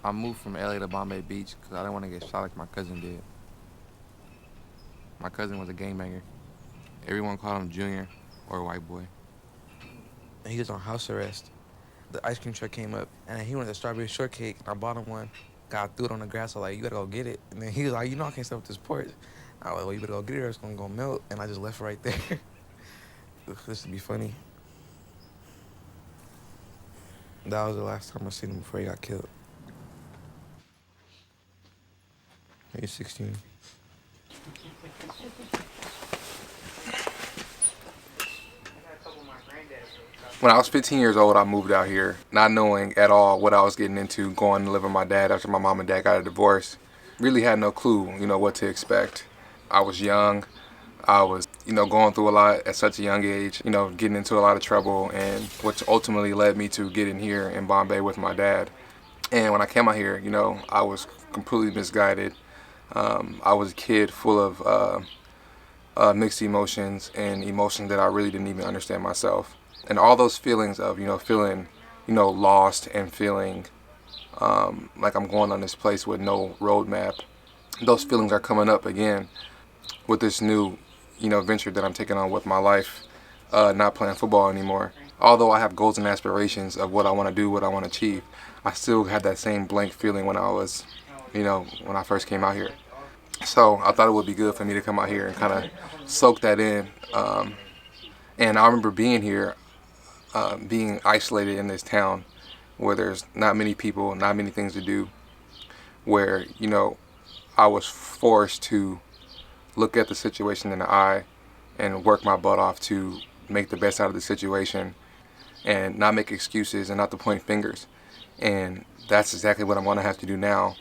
I moved from LA to Bombay Beach because I didn't want to get shot like my cousin did. My cousin was a gangbanger. Everyone called him Junior or White Boy. And he was on house arrest. The ice cream truck came up and he wanted a strawberry shortcake. I bought him one. God threw it on the grass. I was like, you gotta go get it. And then he was like, you know I can't stay with this porch. I was like, well, you better go get it or it's gonna go melt. And I just left it right there. This would be funny. That was the last time I seen him before he got killed. He was 16. When I was 15 years old, I moved out here, not knowing at all what I was getting into, going to live with my dad after my mom and dad got a divorce. Really had no clue, what to expect. I was young. I was, going through a lot at such a young age, getting into a lot of trouble, and which ultimately led me to getting here in Bombay with my dad. And when I came out here, I was completely misguided. I was a kid full of mixed emotions and emotions that I really didn't even understand myself. And all those feelings of, feeling, lost and feeling like I'm going on this place with no roadmap, those feelings are coming up again with this new, venture that I'm taking on with my life, not playing football anymore. Although I have goals and aspirations of what I want to do, what I want to achieve, I still had that same blank feeling when I was, when I first came out here. So I thought it would be good for me to come out here and kind of soak that in. And I remember being here, being isolated in this town where there's not many people, not many things to do, where, I was forced to look at the situation in the eye and work my butt off to make the best out of the situation and not make excuses and not to point fingers. And that's exactly what I'm going to have to do now,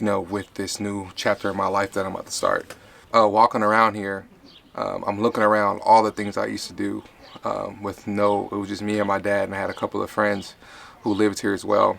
with this new chapter in my life that I'm about to start. Walking around here, I'm looking around all the things I used to do it was just me and my dad, and I had a couple of friends who lived here as well.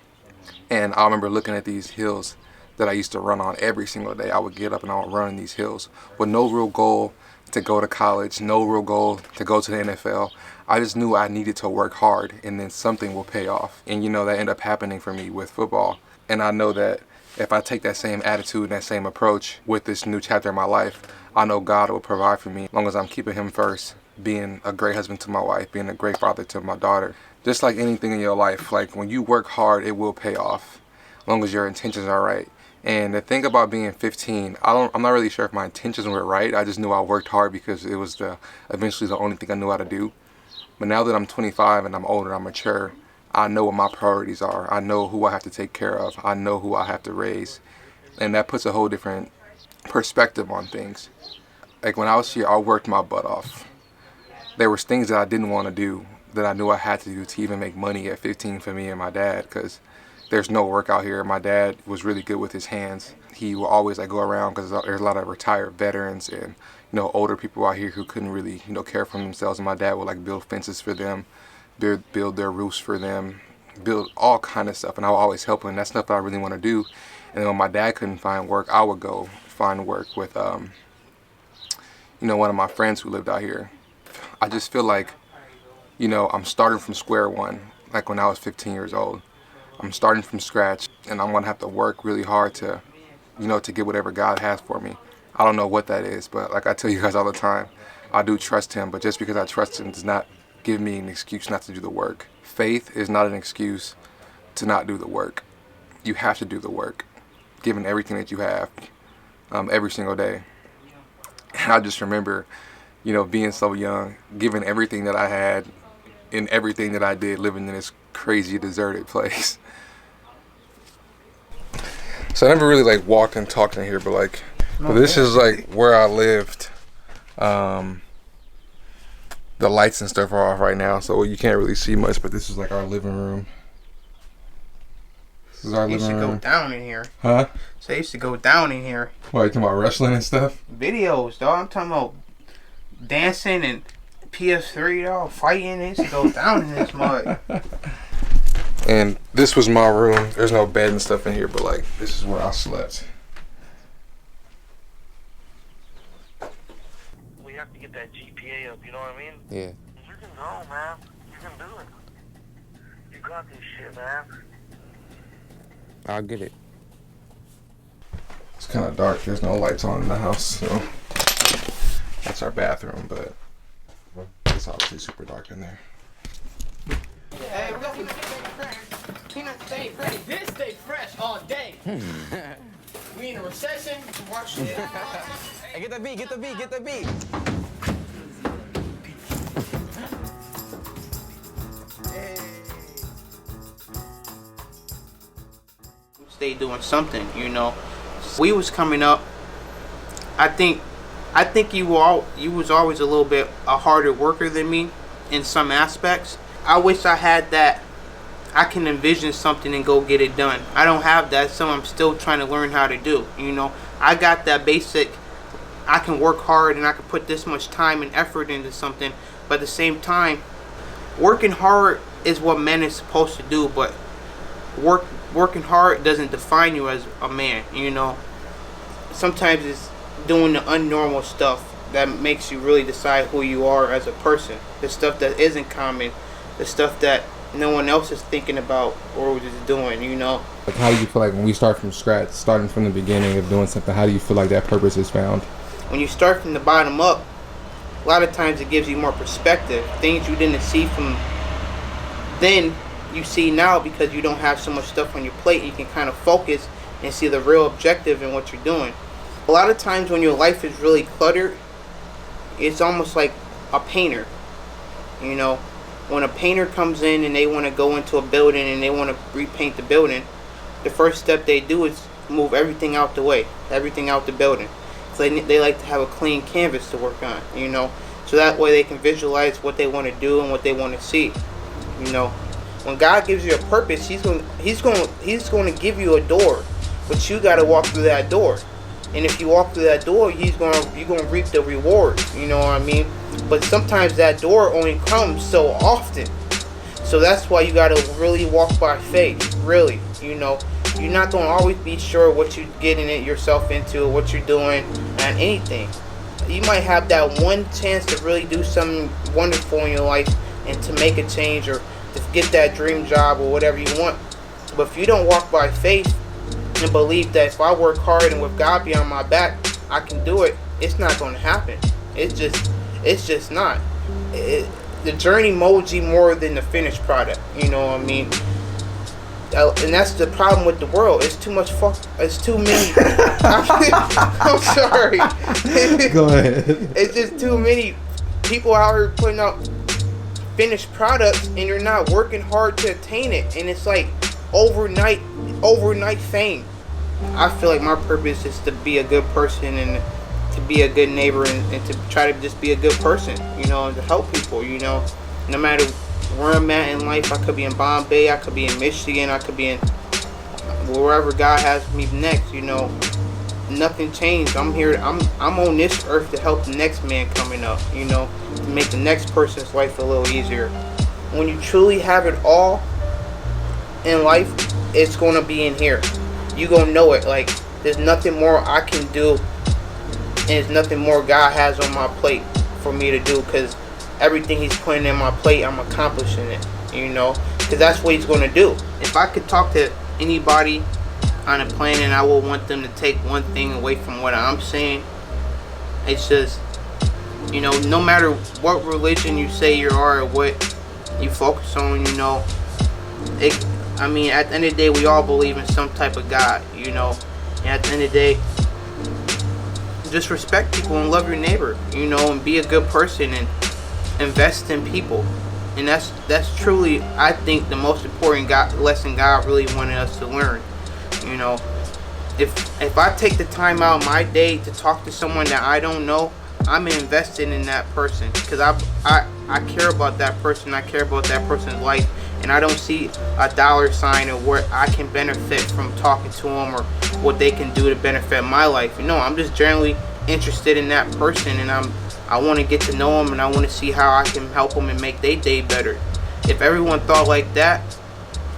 And I remember looking at these hills that I used to run on every single day. I would get up and I would run in these hills with no real goal to go to college, no real goal to go to the NFL. I just knew I needed to work hard and then something will pay off. And that ended up happening for me with football. And I know that if I take that same attitude and that same approach with this new chapter in my life, I know God will provide for me as long as I'm keeping Him first, being a great husband to my wife, being a great father to my daughter. Just like anything in your life, like when you work hard, it will pay off as long as your intentions are right. And the thing about being 15, I'm not really sure if my intentions were right. I just knew I worked hard because it was eventually the only thing I knew how to do. But now that I'm 25 and I'm older, I'm mature, I know what my priorities are. I know who I have to take care of. I know who I have to raise. And that puts a whole different perspective on things. Like when I was here, I worked my butt off. There was things that I didn't want to do that I knew I had to do to even make money at 15 for me and my dad, because there's no work out here. My dad was really good with his hands. He will always go around because there's a lot of retired veterans and older people out here who couldn't really care for themselves. And my dad would build fences for them, build their roofs for them, build all kind of stuff. And I would always help him. That's stuff that I really want to do. And then when my dad couldn't find work, I would go find work with one of my friends who lived out here. I just feel like I'm starting from square one, like when I was 15 years old. I'm starting from scratch, and I'm going to have to work really hard to, to get whatever God has for me. I don't know what that is, but like I tell you guys all the time, I do trust Him, but just because I trust Him does not give me an excuse not to do the work. Faith is not an excuse to not do the work. You have to do the work, given everything that you have, every single day. And I just remember, being so young, given everything that I had, in everything that I did, living in this crazy deserted place. So I never really walked and talked in here, but this is where I lived. The lights and stuff are off right now, so you can't really see much, but this is our living room. This is our living room. Used to go down in here. Huh? So I used to go down in here. What, you talking about wrestling and stuff? Videos, dog. I'm talking about dancing and PS3, dog, fighting. It used to go down in this mud. And this was my room. There's no bed and stuff in here, but this is where I slept. We have to get that GPA up, you know what I mean? Yeah. You can go, man. You can do it. You got this shit, man. I'll get it. It's kind of dark. There's no lights on in the house, so that's our bathroom, but it's obviously super dark in there. Hey, we got peanut stay fresh. This stay fresh all day. We in a recession. Watch it. Hey, get the beat, get the beat, get the beat. Stay doing something, you know. We was coming up. I think you was always a little bit a harder worker than me in some aspects. I wish I had that. I can envision something and go get it done. I don't have that, so I'm still trying to learn how to do. You know, I got that basic. I can work hard and I can put this much time and effort into something, but at the same time, working hard is what men is supposed to do. But working hard doesn't define you as a man. You know, sometimes it's doing the unnormal stuff that makes you really decide who you are as a person. The stuff that isn't common, the stuff that no one else is thinking about or just doing, you know. Like, how do you feel like when we start from scratch, starting from the beginning of doing something, how do you feel like that purpose is found? When you start from the bottom up, a lot of times it gives you more perspective. Things you didn't see from then, you see now because you don't have so much stuff on your plate. You can kind of focus and see the real objective in what you're doing. A lot of times when your life is really cluttered, it's almost like a painter, you know. When a painter comes in and they want to go into a building and they want to repaint the building, the first step they do is move everything out the way, everything out the building. So they like to have a clean canvas to work on, you know, so that way they can visualize what they want to do and what they want to see, you know. When God gives you a purpose, He's going to give you a door, but you got to walk through that door. And if you walk through that door, you're gonna reap the reward. You know what I mean? But sometimes that door only comes so often. So that's why you gotta really walk by faith. Really, you know, you're not gonna always be sure what you're getting yourself into, or what you're doing, and anything. You might have that one chance to really do something wonderful in your life and to make a change or to get that dream job or whatever you want. But if you don't walk by faith and believe that if I work hard and with God be on my back, I can do it, it's not going to happen. It's just not. The journey molds you more than the finished product. You know what I mean? And that's the problem with the world. It's too much it's too many. I'm sorry. Go ahead. It's just too many people out here putting out finished products and you're not working hard to attain it. And it's like overnight fame. I feel like my purpose is to be a good person and to be a good neighbor and to try to just be a good person, you know, and to help people, you know. No matter where I'm at in life, I could be in Bombay, I could be in Michigan, I could be in wherever God has me next, you know. Nothing changed. I'm here. I'm on this earth to help the next man coming up, you know, to make the next person's life a little easier. When you truly have it all in life, it's gonna be in here. You gonna know it. Like, there's nothing more I can do, and there's nothing more God has on my plate for me to do, because everything He's putting in my plate, I'm accomplishing it, you know, because that's what He's gonna do. If I could talk to anybody on a planet, I would want them to take one thing away from what I'm saying. It's just, you know, no matter what religion you say you are or what you focus on, you know, I mean, at the end of the day, we all believe in some type of God, you know. And at the end of the day, just respect people and love your neighbor, you know, and be a good person and invest in people. And that's truly, I think, the most important lesson God really wanted us to learn. You know, if I take the time out of my day to talk to someone that I don't know, I'm invested in that person, because I care about that person. I care about that person's life. And I don't see a dollar sign or where I can benefit from talking to them or what they can do to benefit my life. No, I'm just generally interested in that person, and I want to get to know them, and I want to see how I can help them and make their day better. If everyone thought like that,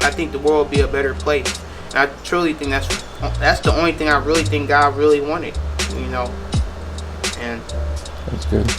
I think the world would be a better place. And I truly think that's the only thing I really think God really wanted, you know. And that's good.